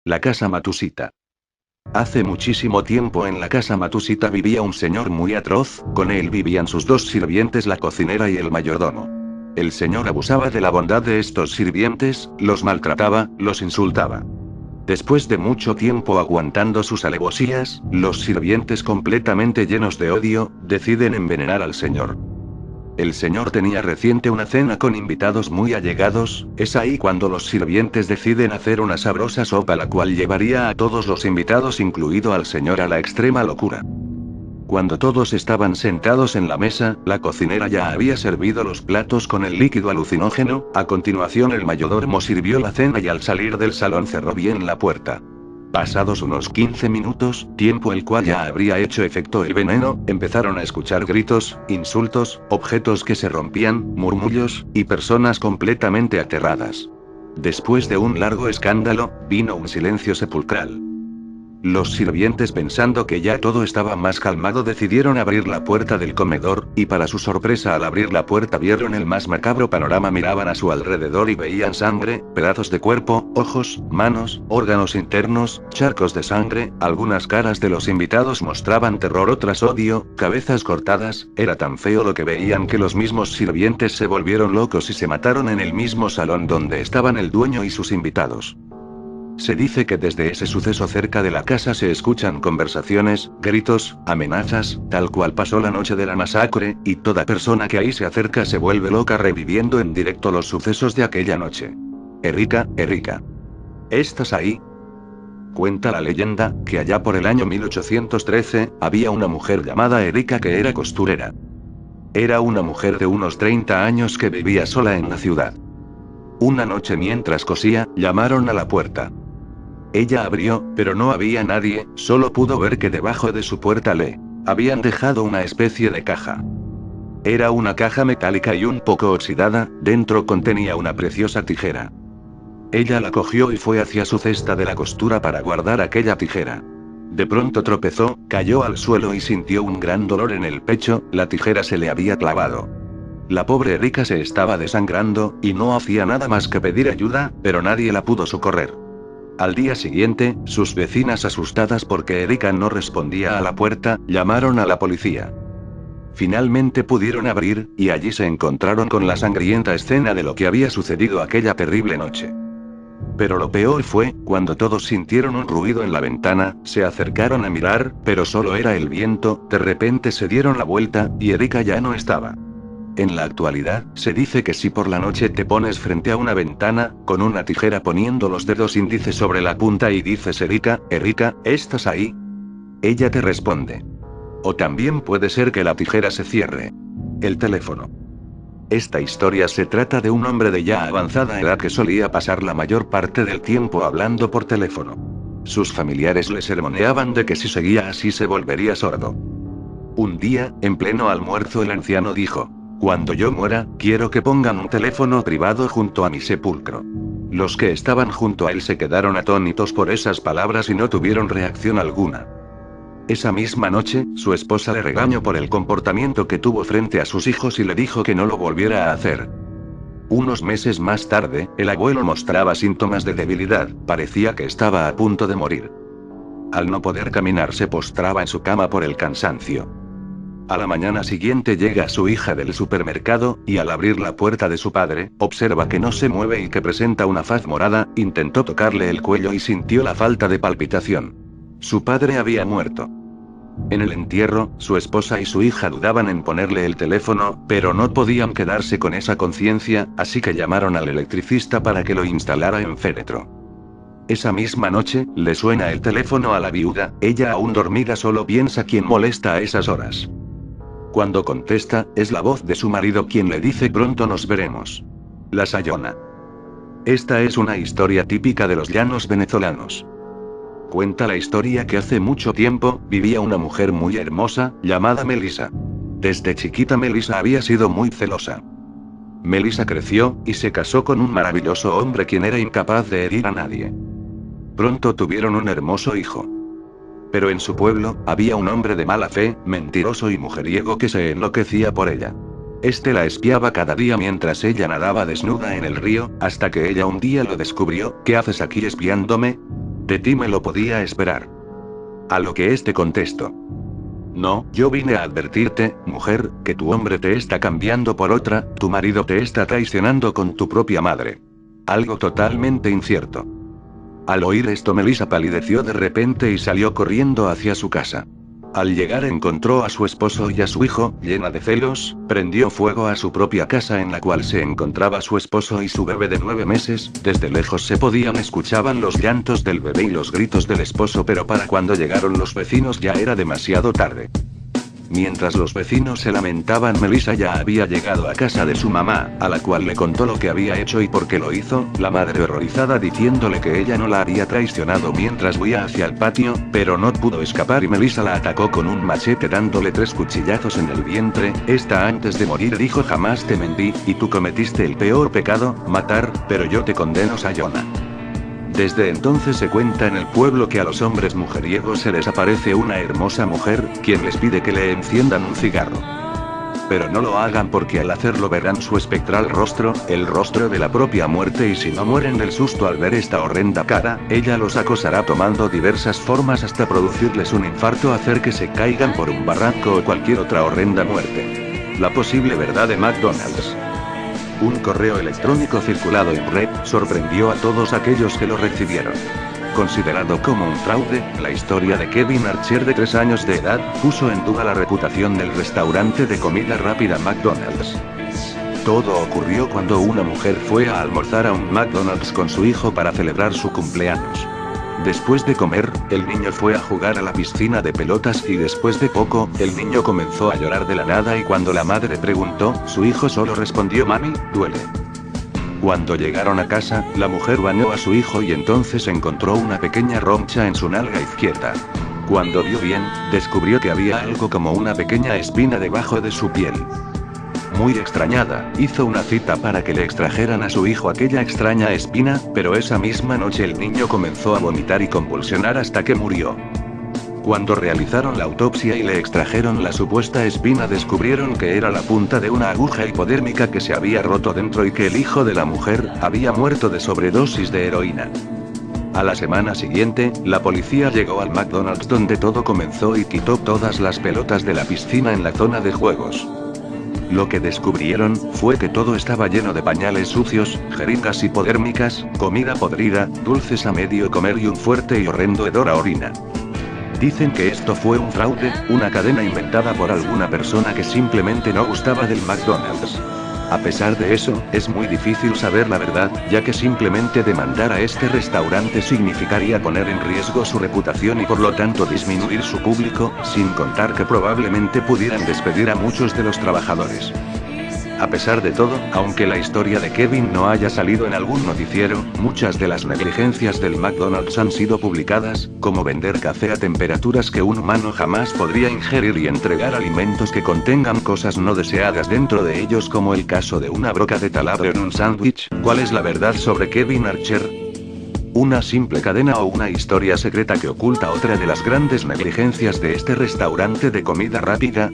La casa Matusita. Hace muchísimo tiempo en la casa Matusita vivía un señor muy atroz, con él vivían sus dos sirvientes, la cocinera y el mayordomo. El señor abusaba de la bondad de estos sirvientes, los maltrataba, los insultaba. Después de mucho tiempo aguantando sus alevosías, los sirvientes completamente llenos de odio, deciden envenenar al señor. El señor tenía reciente una cena con invitados muy allegados, es ahí cuando los sirvientes deciden hacer una sabrosa sopa la cual llevaría a todos los invitados incluido al señor a la extrema locura. Cuando todos estaban sentados en la mesa, la cocinera ya había servido los platos con el líquido alucinógeno, a continuación el mayordomo sirvió la cena y al salir del salón cerró bien la puerta. Pasados unos 15 minutos, tiempo el cual ya habría hecho efecto el veneno, empezaron a escuchar gritos, insultos, objetos que se rompían, murmullos, y personas completamente aterradas. Después de un largo escándalo, vino un silencio sepulcral. Los sirvientes, pensando que ya todo estaba más calmado, decidieron abrir la puerta del comedor, y para su sorpresa al abrir la puerta vieron el más macabro panorama. Miraban a su alrededor y veían sangre, pedazos de cuerpo, ojos, manos, órganos internos, charcos de sangre, algunas caras de los invitados mostraban terror, otras odio, cabezas cortadas, era tan feo lo que veían que los mismos sirvientes se volvieron locos y se mataron en el mismo salón donde estaban el dueño y sus invitados. Se dice que desde ese suceso cerca de la casa se escuchan conversaciones, gritos, amenazas, tal cual pasó la noche de la masacre, y toda persona que ahí se acerca se vuelve loca reviviendo en directo los sucesos de aquella noche. Erika, ¿estás ahí? Cuenta la leyenda, que allá por el año 1813, había una mujer llamada Erika que era costurera. Era una mujer de unos 30 años que vivía sola en la ciudad. Una noche mientras cosía, llamaron a la puerta. Ella abrió, pero no había nadie, solo pudo ver que debajo de su puerta le habían dejado una especie de caja. Era una caja metálica y un poco oxidada, dentro contenía una preciosa tijera. Ella la cogió y fue hacia su cesta de la costura para guardar aquella tijera. De pronto tropezó, cayó al suelo y sintió un gran dolor en el pecho, la tijera se le había clavado. La pobre Erika se estaba desangrando, y no hacía nada más que pedir ayuda, pero nadie la pudo socorrer. Al día siguiente, sus vecinas, asustadas porque Erika no respondía a la puerta, llamaron a la policía. Finalmente pudieron abrir, y allí se encontraron con la sangrienta escena de lo que había sucedido aquella terrible noche. Pero lo peor fue, cuando todos sintieron un ruido en la ventana, se acercaron a mirar, pero solo era el viento, de repente se dieron la vuelta, y Erika ya no estaba. En la actualidad, se dice que si por la noche te pones frente a una ventana, con una tijera poniendo los dedos índices sobre la punta y dices Erika, ¿estás ahí? Ella te responde. O también puede ser que la tijera se cierre. El teléfono. Esta historia se trata de un hombre de ya avanzada edad que solía pasar la mayor parte del tiempo hablando por teléfono. Sus familiares le sermoneaban de que si seguía así se volvería sordo. Un día, en pleno almuerzo, el anciano dijo: cuando yo muera, quiero que pongan un teléfono privado junto a mi sepulcro. Los que estaban junto a él se quedaron atónitos por esas palabras y no tuvieron reacción alguna. Esa misma noche, su esposa le regañó por el comportamiento que tuvo frente a sus hijos y le dijo que no lo volviera a hacer. Unos meses más tarde, el abuelo mostraba síntomas de debilidad, parecía que estaba a punto de morir. Al no poder caminar se postraba en su cama por el cansancio. A la mañana siguiente llega su hija del supermercado, y al abrir la puerta de su padre, observa que no se mueve y que presenta una faz morada, intentó tocarle el cuello y sintió la falta de palpitación. Su padre había muerto. En el entierro, su esposa y su hija dudaban en ponerle el teléfono, pero no podían quedarse con esa conciencia, así que llamaron al electricista para que lo instalara en féretro. Esa misma noche, le suena el teléfono a la viuda, ella aún dormida solo piensa quién molesta a esas horas. Cuando contesta, es la voz de su marido quien le dice pronto nos veremos. La Sayona. Esta es una historia típica de los llanos venezolanos. Cuenta la historia que hace mucho tiempo, vivía una mujer muy hermosa, llamada Melisa. Desde chiquita Melisa había sido muy celosa. Melisa creció, y se casó con un maravilloso hombre quien era incapaz de herir a nadie. Pronto tuvieron un hermoso hijo. Pero en su pueblo, había un hombre de mala fe, mentiroso y mujeriego que se enloquecía por ella. Este la espiaba cada día mientras ella nadaba desnuda en el río, hasta que ella un día lo descubrió. ¿Qué haces aquí espiándome? De ti me lo podía esperar. A lo que este contestó: no, yo vine a advertirte, mujer, que tu hombre te está cambiando por otra, tu marido te está traicionando con tu propia madre. Algo totalmente incierto. Al oír esto, Melissa palideció de repente y salió corriendo hacia su casa. Al llegar encontró a su esposo y a su hijo, llena de celos, prendió fuego a su propia casa en la cual se encontraba su esposo y su bebé de 9 meses, desde lejos se escuchaban los llantos del bebé y los gritos del esposo, pero para cuando llegaron los vecinos ya era demasiado tarde. Mientras los vecinos se lamentaban, Melissa ya había llegado a casa de su mamá, a la cual le contó lo que había hecho y por qué lo hizo, la madre horrorizada diciéndole que ella no la había traicionado mientras huía hacia el patio, pero no pudo escapar y Melissa la atacó con un machete dándole 3 cuchillazos en el vientre. Esta antes de morir dijo: jamás te mentí, y tú cometiste el peor pecado, matar, pero yo te condeno, Sayona. Desde entonces se cuenta en el pueblo que a los hombres mujeriegos se les aparece una hermosa mujer, quien les pide que le enciendan un cigarro. Pero no lo hagan porque al hacerlo verán su espectral rostro, el rostro de la propia muerte, y si no mueren del susto al ver esta horrenda cara, ella los acosará tomando diversas formas hasta producirles un infarto, hacer que se caigan por un barranco o cualquier otra horrenda muerte. La posible verdad de McDonald's. Un correo electrónico circulado en red sorprendió a todos aquellos que lo recibieron. Considerado como un fraude, la historia de Kevin Archer, de 3 años de edad, puso en duda la reputación del restaurante de comida rápida McDonald's. Todo ocurrió cuando una mujer fue a almorzar a un McDonald's con su hijo para celebrar su cumpleaños. Después de comer, el niño fue a jugar a la piscina de pelotas y después de poco, el niño comenzó a llorar de la nada y cuando la madre preguntó, su hijo solo respondió: mami, duele. Cuando llegaron a casa, la mujer bañó a su hijo y entonces encontró una pequeña roncha en su nalga izquierda. Cuando vio bien, descubrió que había algo como una pequeña espina debajo de su piel. Muy extrañada, hizo una cita para que le extrajeran a su hijo aquella extraña espina, pero esa misma noche el niño comenzó a vomitar y convulsionar hasta que murió. Cuando realizaron la autopsia y le extrajeron la supuesta espina, descubrieron que era la punta de una aguja hipodérmica que se había roto dentro y que el hijo de la mujer había muerto de sobredosis de heroína. A la semana siguiente, la policía llegó al McDonald's donde todo comenzó y quitó todas las pelotas de la piscina en la zona de juegos. Lo que descubrieron fue que todo estaba lleno de pañales sucios, jeringas hipodérmicas, comida podrida, dulces a medio comer y un fuerte y horrendo hedor a orina. Dicen que esto fue un fraude, una cadena inventada por alguna persona que simplemente no gustaba del McDonald's. A pesar de eso, es muy difícil saber la verdad, ya que simplemente demandar a este restaurante significaría poner en riesgo su reputación y por lo tanto disminuir su público, sin contar que probablemente pudieran despedir a muchos de los trabajadores. A pesar de todo, aunque la historia de Kevin no haya salido en algún noticiero, muchas de las negligencias del McDonald's han sido publicadas, como vender café a temperaturas que un humano jamás podría ingerir y entregar alimentos que contengan cosas no deseadas dentro de ellos, como el caso de una broca de taladro en un sándwich. ¿Cuál es la verdad sobre Kevin Archer? ¿Una simple cadena o una historia secreta que oculta otra de las grandes negligencias de este restaurante de comida rápida?